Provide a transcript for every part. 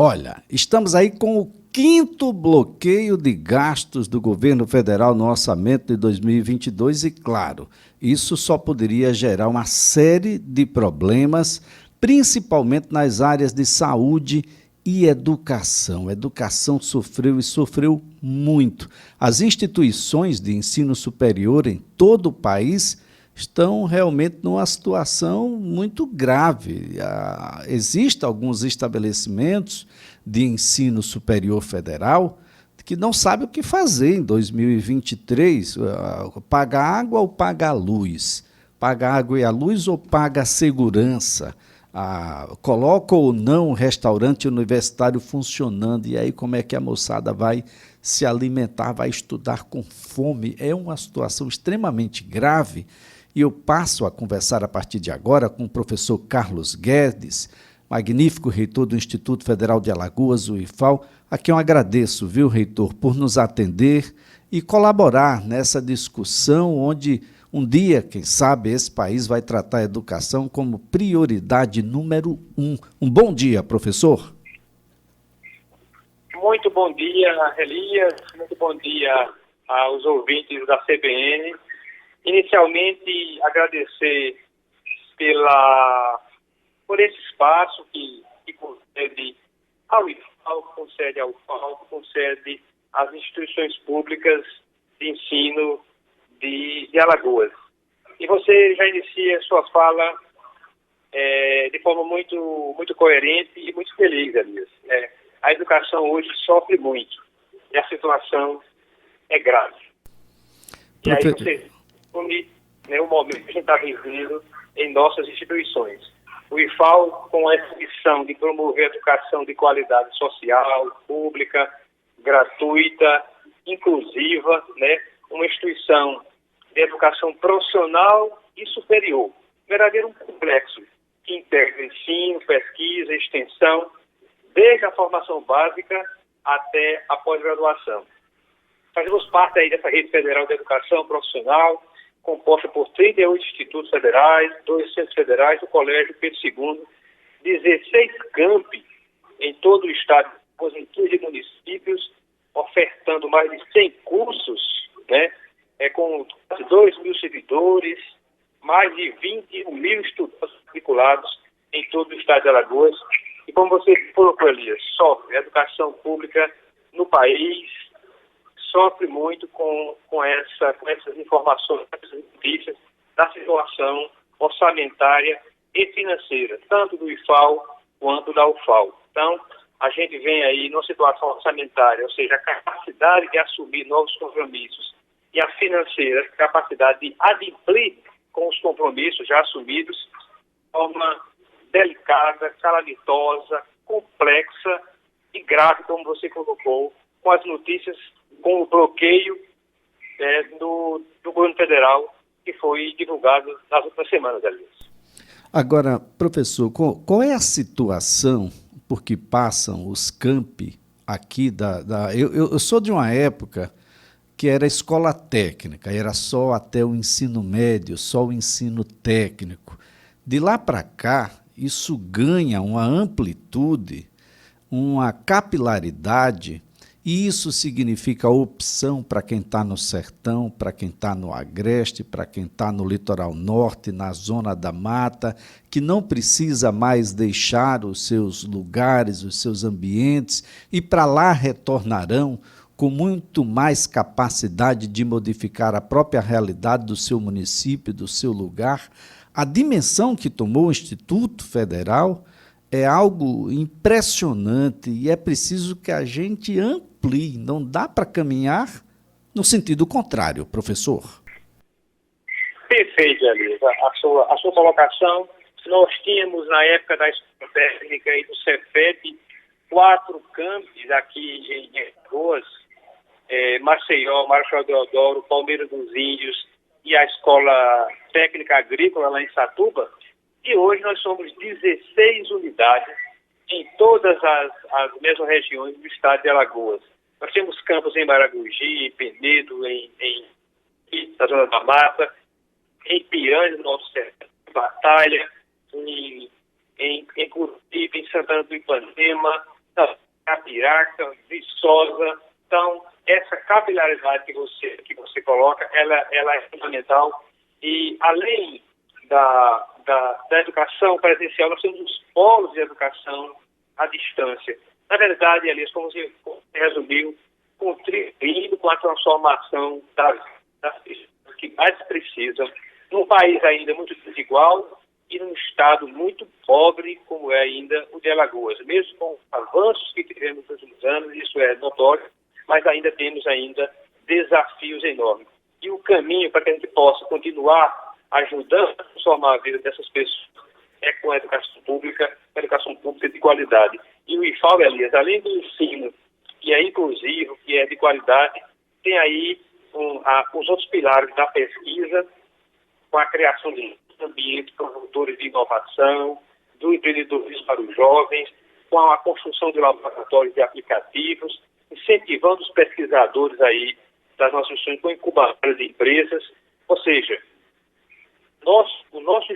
Olha, estamos aí com o quinto bloqueio de gastos do governo federal no orçamento de 2022 e, claro, isso só poderia gerar uma série de problemas, principalmente nas áreas de saúde e educação. A educação sofreu e sofreu muito. As instituições de ensino superior em todo o país estão realmente numa situação muito grave. Existem alguns estabelecimentos de ensino superior federal que não sabem o que fazer em 2023, paga água ou paga a luz, paga a água e a luz ou paga a segurança, coloca ou não o restaurante universitário funcionando, e aí como é que a moçada vai se alimentar, vai estudar com fome? É uma situação extremamente grave. E eu passo a conversar a partir de agora com o professor Carlos Guedes, magnífico reitor do Instituto Federal de Alagoas, o IFAL, a quem eu agradeço, viu, reitor, por nos atender e colaborar nessa discussão onde um dia, quem sabe, esse país vai tratar a educação como prioridade número 1. Um bom dia, professor. Muito bom dia, Elias. Muito bom dia aos ouvintes da CBN. Inicialmente, agradecer por esse espaço que concede ao IFAL, concede ao UFAL, concede às instituições públicas de ensino de Alagoas. E você já inicia sua fala de forma muito coerente e muito feliz, Elias. A educação hoje sofre muito e a situação é grave. E aí você o momento que a gente está vivendo em nossas instituições. O IFAL, com essa missão de promover a educação de qualidade social, pública, gratuita, inclusiva, uma instituição de educação profissional e superior. Um verdadeiro complexo que integra ensino, pesquisa, extensão, desde a formação básica até a pós-graduação. Fazemos parte aí dessa rede federal de educação profissional, composta por 38 institutos federais, 2 centros federais, o Colégio Pedro II, 16 campi em todo o estado, em 15 municípios, ofertando mais de 100 cursos, com 2 mil servidores, mais de 21 mil estudantes matriculados em todo o estado de Alagoas. E como você colocou, Elias, sofre a educação pública no país, sofre muito com essas informações, essas notícias da situação orçamentária e financeira, tanto do IFAL quanto da UFAL. Então, a gente vem aí numa situação orçamentária, ou seja, a capacidade de assumir novos compromissos, e a financeira, a capacidade de adimplir com os compromissos já assumidos, de forma delicada, calamitosa, complexa e grave, como você colocou, com as notícias, com o bloqueio do governo federal que foi divulgado nas últimas semanas, Elias. Agora, professor, qual é a situação por que passam os campi aqui eu sou de uma época que era escola técnica, era só até o ensino médio, só o ensino técnico. De lá para cá, isso ganha uma amplitude, uma capilaridade, e isso significa opção para quem está no sertão, para quem está no agreste, para quem está no litoral norte, na zona da mata, que não precisa mais deixar os seus lugares, os seus ambientes, e para lá retornarão com muito mais capacidade de modificar a própria realidade do seu município, do seu lugar. A dimensão que tomou o Instituto Federal é algo impressionante e é preciso que a gente amplie. Não dá para caminhar no sentido contrário, professor. Perfeito, Elisa. A sua colocação, nós tínhamos na época da Escola Técnica e do Cefet 4 campos aqui em Alagoas, Maceió, Marechal Deodoro, Palmeira dos Índios e a Escola Técnica Agrícola lá em Satuba. E hoje nós somos 16 unidades em todas as mesmas regiões do estado de Alagoas. Nós temos campos em Maragogi, em Penedo, na Zona da Mata, em Piranha, no Nosso Sertão, em Batalha, em Curitiba, em Santana do Ipanema, Capiraca, Viçosa. Então, essa capilaridade que você coloca, ela é fundamental. E, além da educação presencial, nós temos os polos de educação à distância. Na verdade, Elias, como você resumiu, contribuindo com a transformação das pessoas que mais precisam, num país ainda muito desigual e num estado muito pobre, como é ainda o de Alagoas. Mesmo com os avanços que tivemos nos últimos anos, isso é notório, mas ainda temos desafios enormes. E o caminho para que a gente possa continuar ajudando a transformar a vida dessas pessoas é com a educação pública de qualidade. E o IFAL, Elias, além do ensino que é inclusivo, que é de qualidade, tem aí os outros pilares da pesquisa, com a criação de ambientes promotores de inovação, do empreendedorismo para os jovens, com a construção de laboratórios de aplicativos, incentivando os pesquisadores aí das nossas instituições com incubadoras de empresas, ou seja, o nosso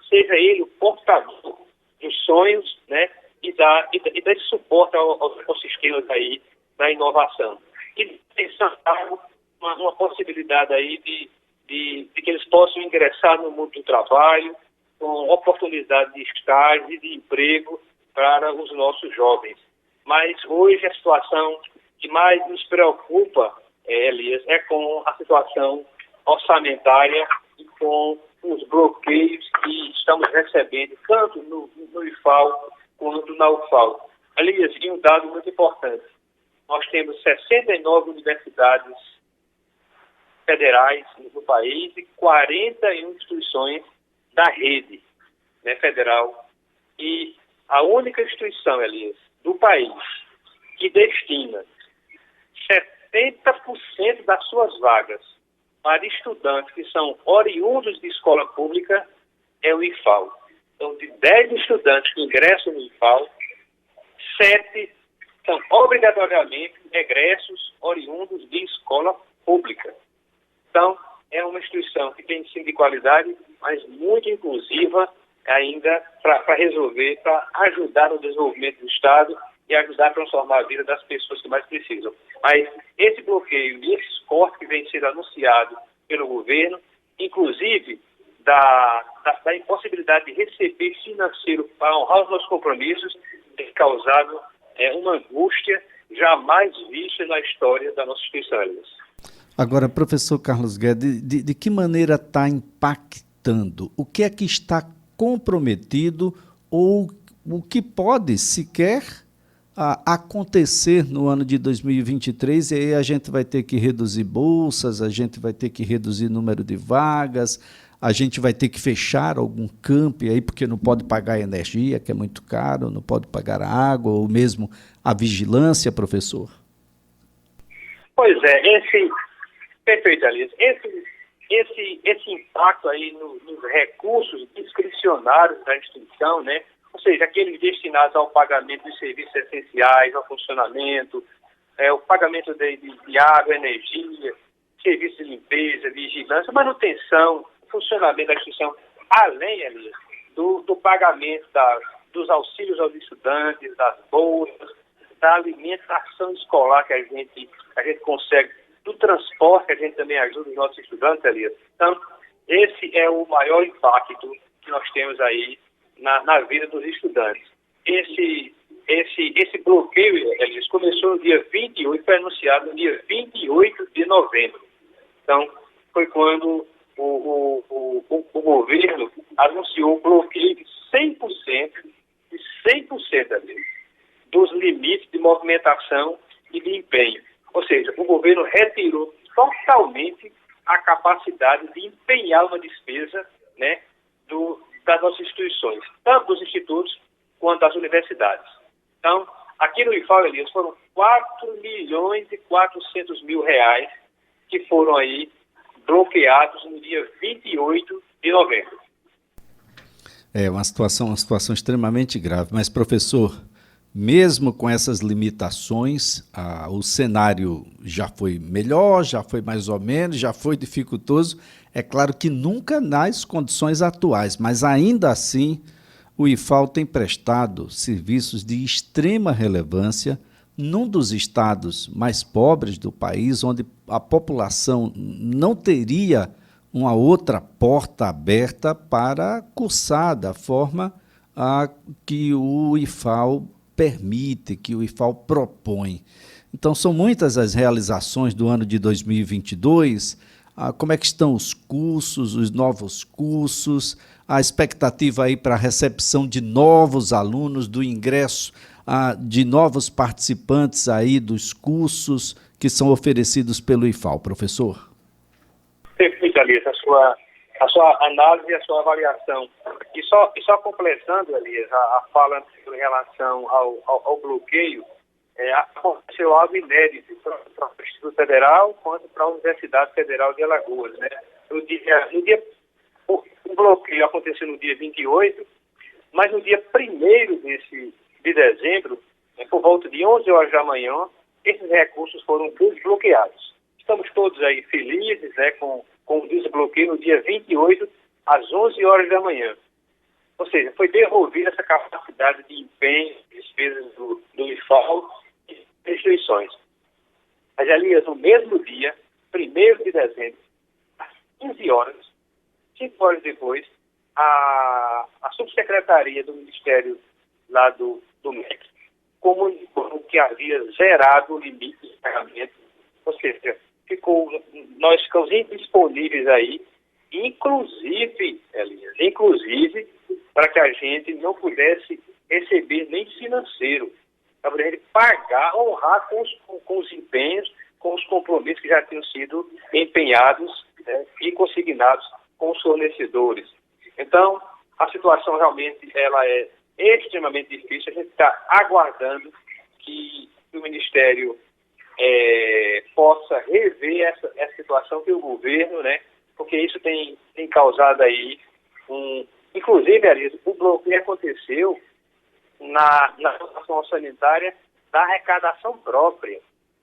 seja ele o portador dos sonhos, né, e dá esse suporte aos ecossistemas aí da inovação. E pensando uma possibilidade aí de que eles possam ingressar no mundo do trabalho, com oportunidade de estágio e de emprego para os nossos jovens. Mas hoje a situação que mais nos preocupa, Elias, é com a situação orçamentária e com os bloqueios que estamos recebendo, tanto no IFAL quanto na UFAL. Elias, e um dado muito importante, nós temos 69 universidades federais no país e 41 instituições da rede, né, federal. E a única instituição, Elias, do país que destina 70% das suas vagas para estudantes que são oriundos de escola pública é o IFAL. Então, de 10 estudantes que ingressam no IFAL, 7 são obrigatoriamente egressos oriundos de escola pública. Então, é uma instituição que tem ensino de qualidade, mas muito inclusiva ainda para resolver, para ajudar no desenvolvimento do Estado e ajudar a transformar a vida das pessoas que mais precisam. Mas esse bloqueio e esses cortes que vem sendo anunciado pelo governo, inclusive da impossibilidade de receber financeiro para honrar os nossos compromissos, tem causado uma angústia jamais vista na história da nossa instituição. Agora, professor Carlos Guedes, de que maneira está impactando? O que é que está comprometido ou o que pode sequer acontecer no ano de 2023? E aí a gente vai ter que reduzir bolsas, a gente vai ter que reduzir número de vagas, a gente vai ter que fechar algum campo aí porque não pode pagar a energia, que é muito caro, não pode pagar a água ou mesmo a vigilância, professor? Pois é, perfeito, Alice. Esse impacto aí nos recursos discricionários da instituição, né? Ou seja, aqueles destinados ao pagamento de serviços essenciais, ao funcionamento, o pagamento de água, energia, serviços de limpeza, vigilância, manutenção, funcionamento da instituição, além, Elias, do pagamento dos auxílios aos estudantes, das bolsas, da alimentação escolar que a gente consegue, do transporte que a gente também ajuda os nossos estudantes, Elias. Então, esse é o maior impacto que nós temos aí na vida dos estudantes. Esse bloqueio, Elias, começou no dia 28, foi anunciado no dia 28 de novembro. Então, foi quando o governo anunciou o bloqueio de 100%, Elias, dos limites de movimentação e de empenho. Ou seja, o governo retirou totalmente a capacidade de empenhar uma despesa, né, das nossas instituições, tanto dos institutos quanto das universidades. Então, aqui no IFAL, Elias, foram 4.400.000 reais que foram aí bloqueados no dia 28 de novembro. É uma situação extremamente grave. Mas, professor, mesmo com essas limitações, o cenário já foi melhor, já foi mais ou menos, já foi dificultoso. É claro que nunca nas condições atuais, mas ainda assim o IFAL tem prestado serviços de extrema relevância num dos estados mais pobres do país, onde a população não teria uma outra porta aberta para cursar da forma que o IFAL permite, que o IFAL propõe. Então, são muitas as realizações do ano de 2022. Como é que estão os cursos, os novos cursos, a expectativa aí para a recepção de novos alunos, do ingresso de novos participantes aí dos cursos que são oferecidos pelo IFAL, professor? Perfeito, Elias, a sua análise e a sua avaliação. E só completando, Elias, a fala em relação ao bloqueio, aconteceu algo inédito para o Instituto Federal quanto para a Universidade Federal de Alagoas, né? O bloqueio aconteceu no dia 28, mas no dia 1º de dezembro, por volta de 11 horas da manhã, esses recursos foram desbloqueados. Estamos todos aí felizes, né, com o desbloqueio no dia 28, às 11 horas da manhã. Ou seja, foi devolvida essa capacidade de empenho, despesas do IFAL e instituições. Mas, Elias, no mesmo dia, 1º de dezembro, às 15 horas, 5 horas depois, a subsecretaria do Ministério lá do MEC comunicou que havia zerado o limite de pagamento, ou seja, nós ficamos indisponíveis aí, inclusive, Elias, para que a gente não pudesse receber nem financeiro, para a gente pagar, honrar com os empenhos, com os compromissos que já tinham sido empenhados, né, e consignados com os fornecedores. Então, a situação realmente ela é extremamente difícil. A gente está aguardando que o Ministério possa rever essa situação que o governo, né, porque isso tem causado aí inclusive, Arias, o bloqueio aconteceu na situação sanitária da arrecadação própria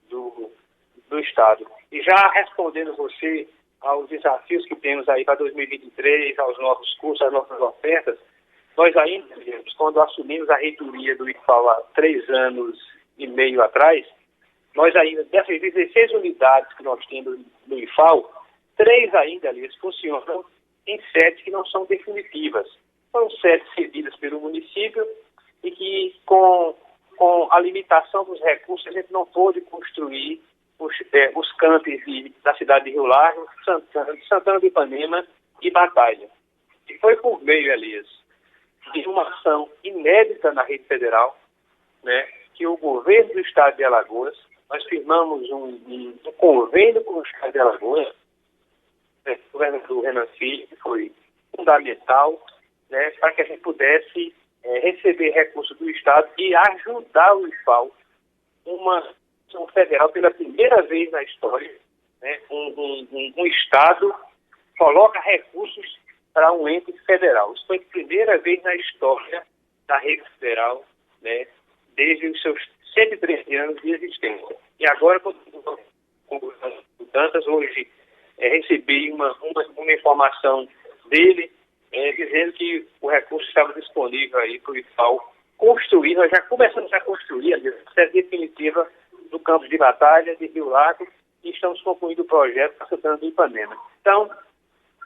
do Estado. E já respondendo você aos desafios que temos aí para 2023, aos novos cursos, às nossas ofertas, nós ainda, quando assumimos a reitoria do IFAL há 3 anos e meio atrás, nós ainda, dessas 16 unidades que nós temos no IFAL, 3 ainda ali funcionam em sedes que não são definitivas. São sedes cedidas pelo município e que, com a limitação dos recursos, a gente não pôde construir os campos da cidade de Rio Largo, Santana do Ipanema e Batalha. E foi por meio, Elias, de uma ação inédita na rede federal, né, que o governo do estado de Alagoas, nós firmamos um convênio com o estado de Alagoas, né, o governador Renan Filho, que foi fundamental, né, para que a gente pudesse receber recursos do estado e ajudar o IFAL, uma ação federal pela primeira vez na história, né, um estado coloca recursos para um ente federal. Isso foi a primeira vez na história da rede federal, né, desde os seus 113 anos de existência. E agora, com tantas, hoje recebi uma informação dele dizendo que o recurso estava disponível aí para o IFAL construir. Nós já começamos a construir a sede definitiva do campus de Batalha, de Rio Largo, e estamos concluindo o projeto para Santana do Ipanema. Então,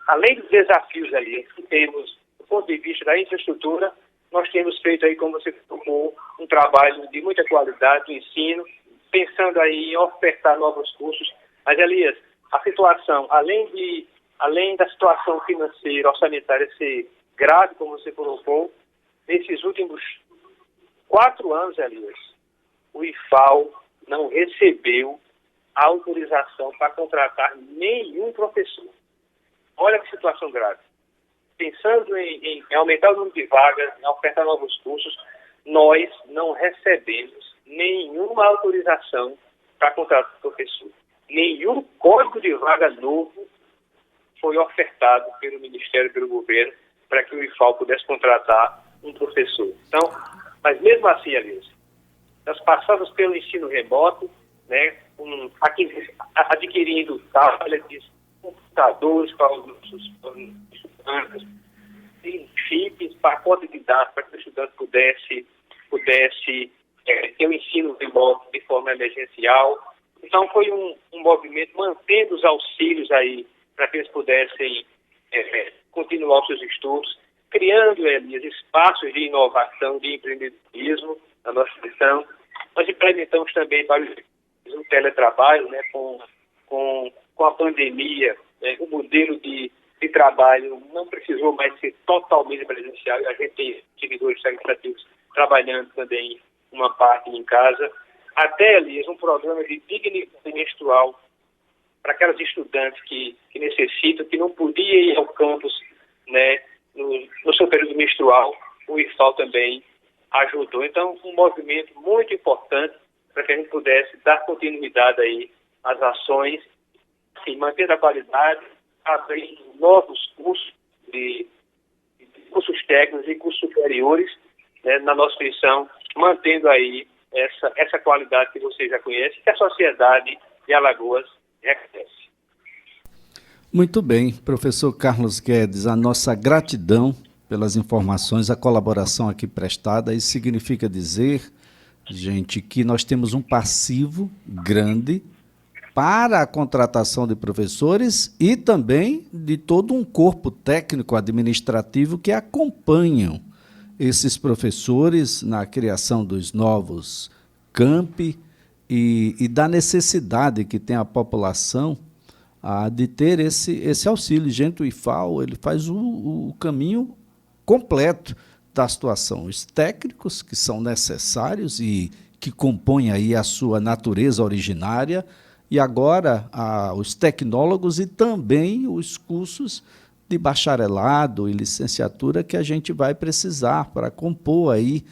além dos desafios ali que temos do ponto de vista da infraestrutura, nós temos feito aí, como você colocou, um trabalho de muita qualidade do ensino, pensando aí em ofertar novos cursos. Mas, Elias, a situação, além da situação financeira, orçamentária ser grave, como você colocou, nesses últimos 4 anos, Elias, o IFAL não recebeu autorização para contratar nenhum professor. Olha que situação grave. Pensando em aumentar o número de vagas, em ofertar novos cursos, nós não recebemos nenhuma autorização para contratar professor. Nenhum código de vaga novo foi ofertado pelo Ministério, pelo governo, para que o IFAL pudesse contratar um professor. Então, mas mesmo assim, Elias, nós passamos pelo ensino remoto, né, adquirindo tablets, computadores para os nossos estudantes, chips, pacote de dados para que o estudante pudesse ter o ensino remoto de forma emergencial. Então, foi um movimento mantendo os auxílios aí para que eles pudessem continuar os seus estudos, criando, Elias, espaços de inovação, de empreendedorismo na nossa instituição. Nós implementamos também para o teletrabalho, né, com a pandemia, o modelo de trabalho não precisou mais ser totalmente presencial, e a gente tem servidores administrativos trabalhando também uma parte em casa. Até, Elias, um programa de dignidade menstrual para aquelas estudantes que necessitam, que não podiam ir ao campus, né, no seu período menstrual, o IFAL também ajudou. Então, um movimento muito importante para que a gente pudesse dar continuidade aí às ações, assim, mantendo a qualidade, abrindo novos cursos de cursos técnicos e cursos superiores, né, na nossa instituição, mantendo aí essa qualidade que você já conhece, que a sociedade de Alagoas reconhece. Muito bem, professor Carlos Guedes, a nossa gratidão pelas informações, a colaboração aqui prestada. Isso significa dizer, gente, que nós temos um passivo grande para a contratação de professores e também de todo um corpo técnico administrativo que acompanham esses professores na criação dos novos campi e da necessidade que tem a população de ter esse auxílio. Gente, o IFAL, ele faz o caminho completo da situação. Os técnicos que são necessários e que compõem aí a sua natureza originária, e agora os tecnólogos e também os cursos de bacharelado e licenciatura que a gente vai precisar para compor aí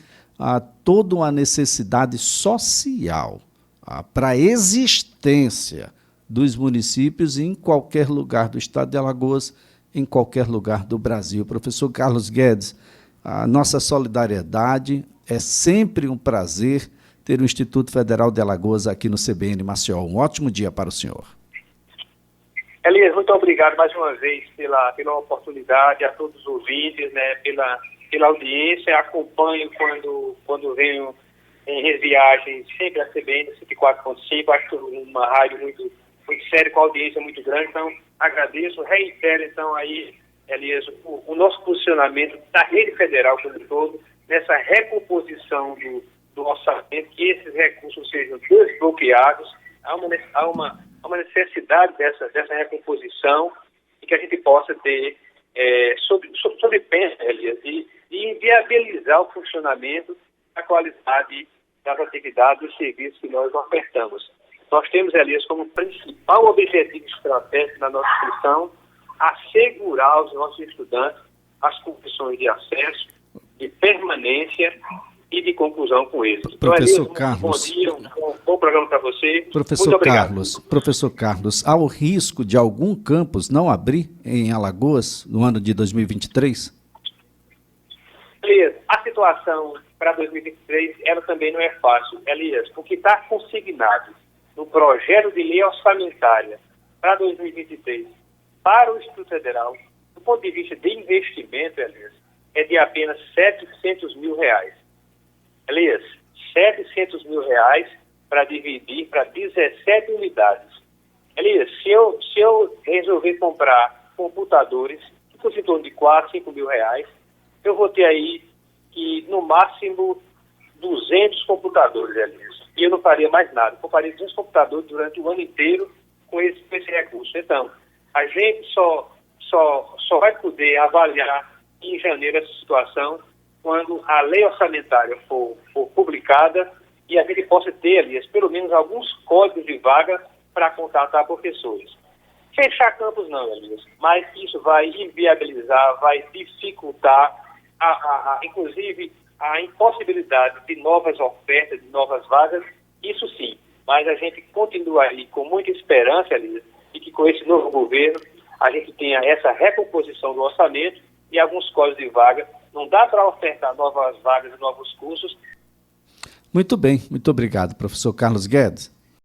toda uma necessidade social para a existência dos municípios em qualquer lugar do estado de Alagoas, em qualquer lugar do Brasil. Professor Carlos Guedes, a nossa solidariedade, é sempre um prazer ter o Instituto Federal de Alagoas aqui no CBN Maceió. Um ótimo dia para o senhor. Elias, muito obrigado mais uma vez pela oportunidade, a todos os ouvintes, né, pela audiência. Acompanho quando venho em viagens, sempre a CBN 104.5, acho uma rádio muito séria, com audiência muito grande, então agradeço, reitero então aí, Elias, o nosso posicionamento da rede federal como um todo, nessa recomposição do orçamento, que esses recursos sejam desbloqueados. Há uma necessidade dessa recomposição e que a gente possa ter sob pena, Elias, de inviabilizar o funcionamento, a qualidade das atividades e serviços que nós ofertamos. Nós temos, Elias, como principal objetivo estratégico da nossa instituição assegurar aos nossos estudantes as condições de acesso, de permanência e de conclusão com eles. Professor então, Elias, Carlos, bom dia, um bom programa para você. Professor Carlos, há o risco de algum campus não abrir em Alagoas no ano de 2023? Elias, a situação para 2023, ela também não é fácil. Elias, o que está consignado no projeto de lei orçamentária para 2023 para o Instituto Federal, do ponto de vista de investimento, Elias, é de apenas R$700 mil. Elias, R$700 mil para dividir para 17 unidades. Elias, se eu resolver comprar computadores, que custa em torno de R$4, R$5 mil, eu vou ter aí que, no máximo, 200 computadores, Elias. E eu não faria mais nada. Eu faria 200 computadores durante o ano inteiro com esse recurso. Então, a gente só vai poder avaliar em janeiro essa situação quando a lei orçamentária for publicada e a gente possa ter, Elias, pelo menos alguns códigos de vaga para contratar professores. Fechar campus não, Elias, mas isso vai inviabilizar, vai dificultar, inclusive, a impossibilidade de novas ofertas, de novas vagas, isso sim. Mas a gente continua aí com muita esperança, Elias, e que com esse novo governo a gente tenha essa recomposição do orçamento e alguns códigos de vaga. Não dá para ofertar novas vagas e novos cursos. Muito bem, muito obrigado, professor Carlos Guedes.